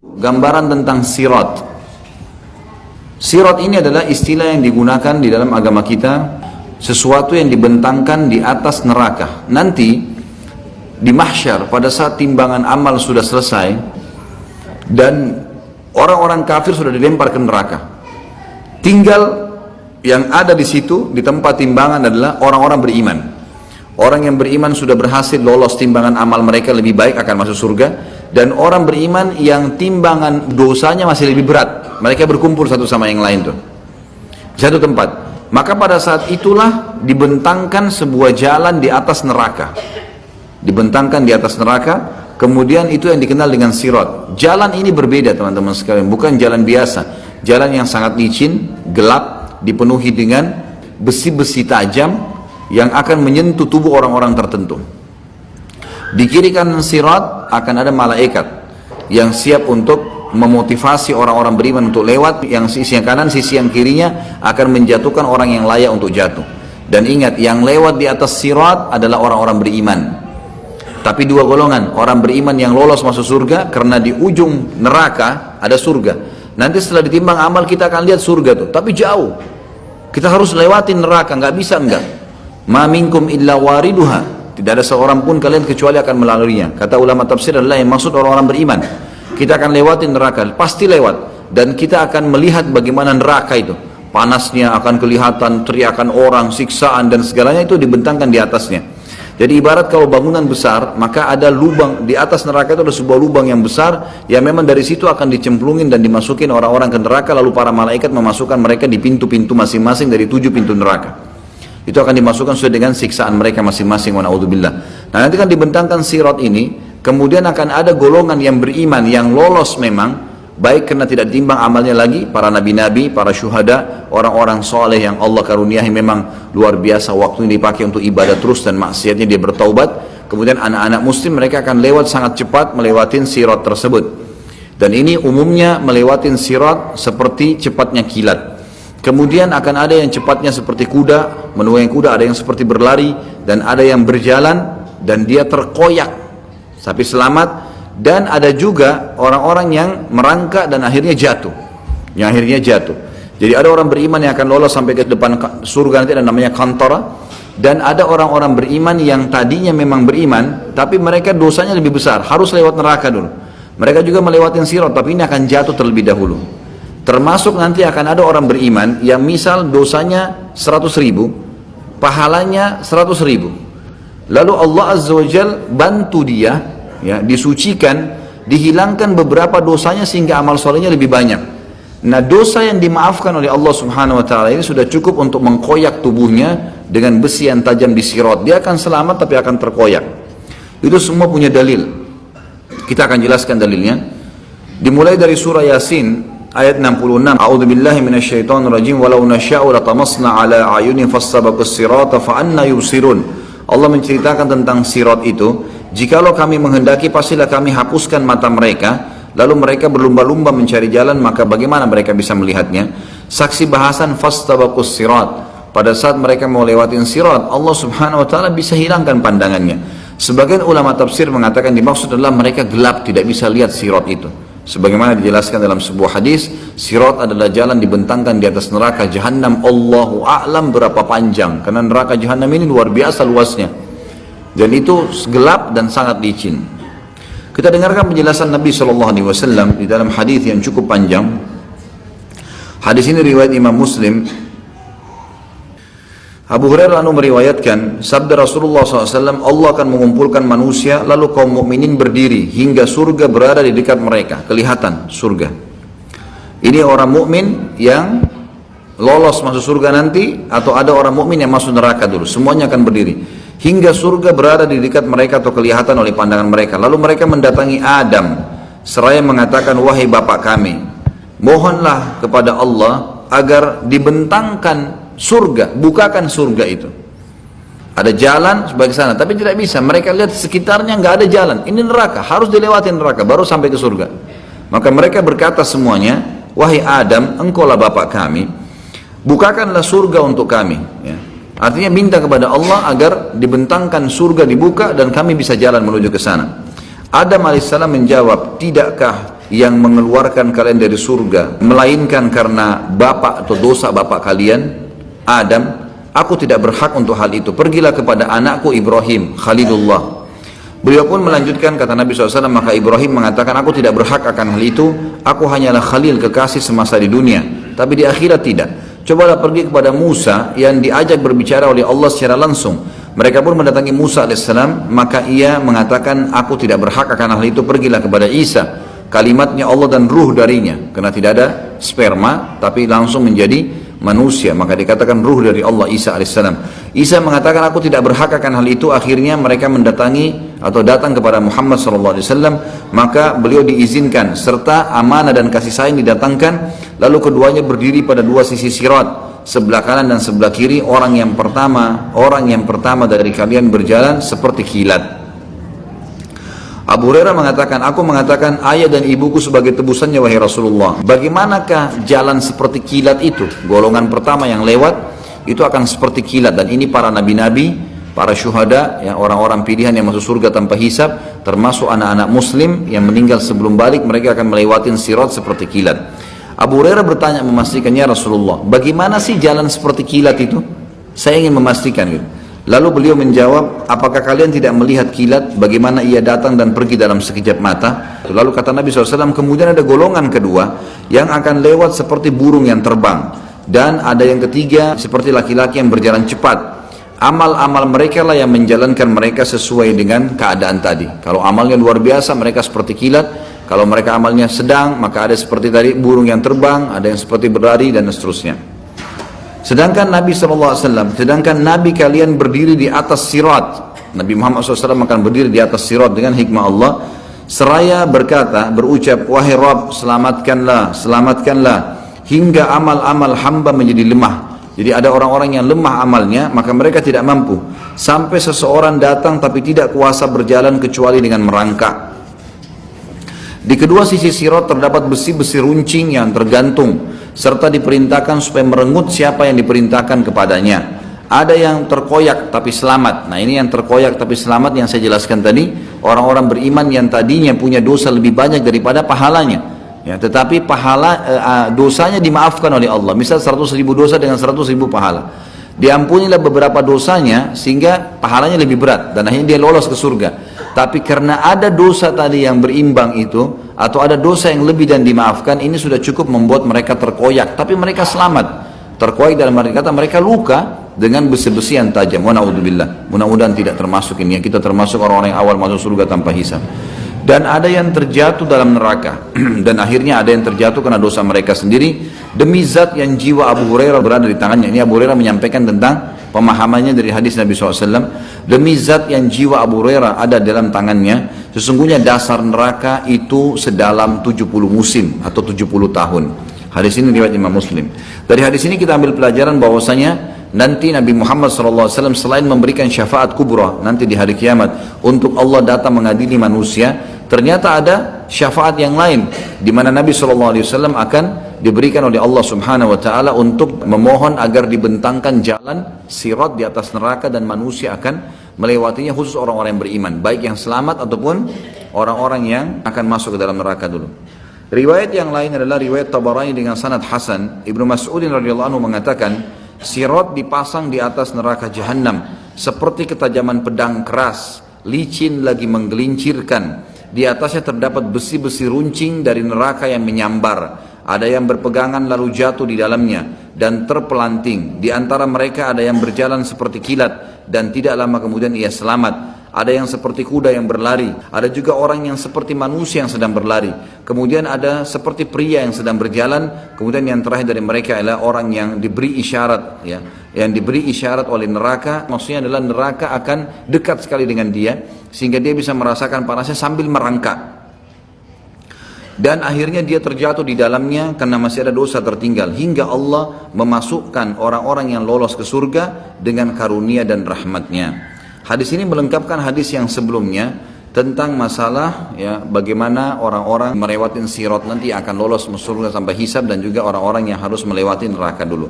Gambaran tentang sirat. Sirat ini adalah istilah yang digunakan di dalam agama kita, sesuatu yang dibentangkan di atas neraka. Nanti di mahsyar pada saat timbangan amal sudah selesai dan orang-orang kafir sudah dilempar ke neraka, tinggal yang ada di situ di tempat timbangan adalah orang-orang beriman. Orang yang beriman sudah berhasil lolos timbangan amal mereka lebih baik, akan masuk surga. Dan orang beriman yang timbangan dosanya masih lebih berat, mereka berkumpul satu sama yang lain tuh di satu tempat. Maka pada saat itulah dibentangkan sebuah jalan di atas neraka, dibentangkan di atas neraka. Kemudian itu yang dikenal dengan sirat. Jalan ini berbeda teman-teman sekalian, bukan jalan biasa. Jalan yang sangat licin, gelap, dipenuhi dengan besi-besi tajam yang akan menyentuh tubuh orang-orang tertentu. Di kiri kanan sirat akan ada malaikat yang siap untuk memotivasi orang-orang beriman untuk lewat. Yang sisi yang kanan, sisi yang kirinya akan menjatuhkan orang yang layak untuk jatuh. Dan ingat, yang lewat di atas sirat adalah orang-orang beriman. Tapi dua golongan, orang beriman yang lolos masuk surga karena di ujung neraka ada surga. Nanti setelah ditimbang amal kita akan lihat surga tuh, tapi jauh. Kita harus lewatin neraka, nggak bisa enggak. Ma minkum illa wariduha. Tidak ada seorang pun kalian kecuali akan melaluinya. Kata ulama tafsir adalah yang maksud orang-orang beriman. Kita akan lewatin neraka, pasti lewat. Dan kita akan melihat bagaimana neraka itu. Panasnya akan kelihatan, teriakan orang, siksaan dan segalanya itu dibentangkan di atasnya. Jadi ibarat kalau bangunan besar, maka ada lubang di atas neraka itu, ada sebuah lubang yang besar yang memang dari situ akan dicemplungin dan dimasukin orang-orang ke neraka, lalu para malaikat memasukkan mereka di pintu-pintu masing-masing dari 7 pintu neraka. Itu akan dimasukkan sesuai dengan siksaan mereka masing-masing, wa na'udzubillah. Nah, nanti kan dibentangkan sirat ini, kemudian akan ada golongan yang beriman yang lolos memang, baik karena tidak ditimbang amalnya lagi, para nabi-nabi, para syuhada, orang-orang soleh yang Allah karuniahi memang luar biasa, waktu ini dipakai untuk ibadah terus dan maksiatnya dia bertaubat. Kemudian anak-anak muslim mereka akan lewat sangat cepat melewatin sirat tersebut. Dan ini umumnya melewatin sirat seperti cepatnya kilat. Kemudian akan ada yang cepatnya seperti kuda, menunggangi kuda, ada yang seperti berlari, dan ada yang berjalan dan dia terkoyak tapi selamat. Dan ada juga orang-orang yang merangkak dan akhirnya jatuh, Jadi ada orang beriman yang akan lolos sampai ke depan surga nanti, ada namanya kantara. Dan ada orang-orang beriman yang tadinya memang beriman tapi mereka dosanya lebih besar, harus lewat neraka dulu. Mereka juga melewati sirat tapi ini akan jatuh terlebih dahulu. Termasuk nanti akan ada orang beriman yang misal dosanya 100.000, pahalanya 100.000. Lalu Allah Azza wa Jal bantu dia, ya, disucikan, dihilangkan beberapa dosanya sehingga amal solehnya lebih banyak. Nah, dosa yang dimaafkan oleh Allah Subhanahu wa Ta'ala ini sudah cukup untuk mengkoyak tubuhnya dengan besi yang tajam di sirat. Dia akan selamat tapi akan terkoyak. Itu semua punya dalil. Kita akan jelaskan dalilnya. Dimulai dari surah Yasin ayat 66. A'udzubillahi minasyaitonirrajim. Walau nasya'u latamasna 'ala a'yunihim fastabaqus sirata fa anna yubsirun. Allah menceritakan tentang sirat itu. Jikalau kami menghendaki pastilah kami hapuskan mata mereka, lalu mereka berlumba-lumba mencari jalan, maka bagaimana mereka bisa melihatnya? Saksi bahasan fastabaqus sirat. Pada saat mereka mau lewatin sirat, Allah Subhanahu wa Ta'ala bisa hilangkan pandangannya. Sebagian ulama tafsir mengatakan dimaksud adalah mereka gelap, tidak bisa lihat sirat itu. Sebagaimana dijelaskan dalam sebuah hadis, sirat adalah jalan dibentangkan di atas neraka Jahannam. Allahu a'lam berapa panjang, karena neraka Jahannam ini luar biasa luasnya. Dan itu gelap dan sangat licin. Kita dengarkan penjelasan Nabi SAW di dalam hadis yang cukup panjang. Hadis ini riwayat Imam Muslim. Abu Hurairah meriwayatkan sabda Rasulullah SAW, Allah akan mengumpulkan manusia lalu kaum mukminin berdiri hingga surga berada di dekat mereka, kelihatan surga. Ini orang mukmin yang lolos masuk surga nanti, atau ada orang mukmin yang masuk neraka dulu, semuanya akan berdiri hingga surga berada di dekat mereka atau kelihatan oleh pandangan mereka. Lalu mereka mendatangi Adam seraya mengatakan, wahai bapak kami, mohonlah kepada Allah agar dibentangkan surga, bukakan surga itu. Ada jalan sebagai sana, tapi tidak bisa. Mereka lihat sekitarnya nggak ada jalan. Ini neraka, harus dilewati neraka baru sampai ke surga. Maka mereka berkata semuanya, wahai Adam, engkaulah bapak kami, bukakanlah surga untuk kami. Ya. Artinya minta kepada Allah agar dibentangkan surga dibuka dan kami bisa jalan menuju ke sana. Adam alaihissalam menjawab, tidakkah yang mengeluarkan kalian dari surga melainkan karena bapak atau dosa bapak kalian Adam, aku tidak berhak untuk hal itu. Pergilah kepada anakku Ibrahim Khalilullah. Beliau pun melanjutkan, kata Nabi SAW, maka Ibrahim mengatakan, aku tidak berhak akan hal itu, aku hanyalah Khalil, kekasih semasa di dunia, tapi di akhirat tidak. Cobalah pergi kepada Musa yang diajak berbicara oleh Allah secara langsung. Mereka pun mendatangi Musa AS, maka ia mengatakan, aku tidak berhak akan hal itu. Pergilah kepada Isa, kalimatnya Allah dan ruh darinya, karena tidak ada sperma tapi langsung menjadi manusia, maka dikatakan ruh dari Allah Isa AS. Isa mengatakan, aku tidak berhak akan hal itu. Akhirnya mereka mendatangi atau datang kepada Muhammad SAW, maka beliau diizinkan serta amanah dan kasih sayang didatangkan. Lalu keduanya berdiri pada dua sisi sirat, sebelah kanan dan sebelah kiri. Orang yang pertama dari kalian berjalan seperti kilat. Abu Hurairah mengatakan, aku mengatakan ayah dan ibuku sebagai tebusannya wahai Rasulullah. Bagaimanakah jalan seperti kilat itu? Golongan pertama yang lewat itu akan seperti kilat, dan ini para nabi-nabi, para syuhada, ya, orang-orang pilihan yang masuk surga tanpa hisab, termasuk anak-anak muslim yang meninggal sebelum balik, mereka akan melewati sirat seperti kilat. Abu Hurairah bertanya memastikannya, Rasulullah, bagaimana sih jalan seperti kilat itu? Saya ingin memastikan gitu. Lalu beliau menjawab, apakah kalian tidak melihat kilat bagaimana ia datang dan pergi dalam sekejap mata? Lalu kata Nabi SAW, kemudian ada golongan kedua yang akan lewat seperti burung yang terbang, dan ada yang ketiga seperti laki-laki yang berjalan cepat. Amal-amal mereka lah yang menjalankan mereka sesuai dengan keadaan tadi. Kalau amalnya luar biasa, mereka seperti kilat. Kalau mereka amalnya sedang, maka ada seperti tadi burung yang terbang, ada yang seperti berlari, dan seterusnya. Sedangkan Nabi SAW, sedangkan Nabi kalian berdiri di atas sirat. Nabi Muhammad SAW akan berdiri di atas sirat dengan hikmah Allah, seraya berucap, wahai Rabb, selamatkanlah, selamatkanlah, hingga amal-amal hamba menjadi lemah. Jadi ada orang-orang yang lemah amalnya, maka mereka tidak mampu. Sampai seseorang datang tapi tidak kuasa berjalan kecuali dengan merangkak. Di kedua sisi sirat terdapat besi-besi runcing yang tergantung, serta diperintahkan supaya merengut siapa yang diperintahkan kepadanya. Ada yang terkoyak tapi selamat. Nah, ini yang terkoyak tapi selamat yang saya jelaskan tadi, orang-orang beriman yang tadinya punya dosa lebih banyak daripada pahalanya, ya, tetapi dosanya dimaafkan oleh Allah. Misal 100.000 dosa dengan 100.000 pahala, diampunilah beberapa dosanya sehingga pahalanya lebih berat, dan akhirnya dia lolos ke surga. Tapi karena ada dosa tadi yang berimbang itu, atau ada dosa yang lebih dan dimaafkan, ini sudah cukup membuat mereka terkoyak, tapi mereka selamat. Terkoyak dalam arti kata mereka luka dengan besi-besi yang tajam. Wa na'udzubillah. Mudah-mudahan tidak termasuk ini, kita termasuk orang-orang yang awal masuk surga tanpa hisab. Dan ada yang terjatuh dalam neraka, dan akhirnya ada yang terjatuh karena dosa mereka sendiri. Demi zat yang jiwa Abu Hurairah berada di tangannya. Ini Abu Hurairah menyampaikan tentang pemahamannya dari hadis Nabi SAW. Demi zat yang jiwa Abu Hurairah ada dalam tangannya, sesungguhnya dasar neraka itu sedalam 70 musim atau 70 tahun. Hadis ini riwayat Imam Muslim. Dari hadis ini kita ambil pelajaran bahwasanya nanti Nabi Muhammad SAW selain memberikan syafaat kubra nanti di hari kiamat untuk Allah datang mengadili manusia, ternyata ada syafaat yang lain di mana Nabi SAW akan diberikan oleh Allah Subhanahu wa taala untuk memohon agar dibentangkan jalan sirat di atas neraka, dan manusia akan melewatinya, khusus orang-orang yang beriman, baik yang selamat ataupun orang-orang yang akan masuk ke dalam neraka dulu. Riwayat yang lain adalah riwayat Tabarani dengan sanad hasan. Ibnu Mas'udin radhiyallahu anhu mengatakan, sirat dipasang di atas neraka Jahannam seperti ketajaman pedang keras, licin lagi menggelincirkan. Di atasnya terdapat besi-besi runcing dari neraka yang menyambar. Ada yang berpegangan lalu jatuh di dalamnya dan terpelanting. Di antara mereka ada yang berjalan seperti kilat dan tidak lama kemudian ia selamat. Ada yang seperti kuda yang berlari. Ada juga orang yang seperti manusia yang sedang berlari. Kemudian ada seperti pria yang sedang berjalan. Kemudian yang terakhir dari mereka adalah orang yang diberi isyarat, ya, yang diberi isyarat oleh neraka. Maksudnya adalah neraka akan dekat sekali dengan dia sehingga dia bisa merasakan panasnya sambil merangkak. Dan akhirnya dia terjatuh di dalamnya karena masih ada dosa tertinggal, hingga Allah memasukkan orang-orang yang lolos ke surga dengan karunia dan rahmatnya. Hadis ini melengkapkan hadis yang sebelumnya tentang masalah, ya, bagaimana orang-orang melewati sirat nanti akan lolos ke surga sampai hisab, dan juga orang-orang yang harus melewati neraka dulu.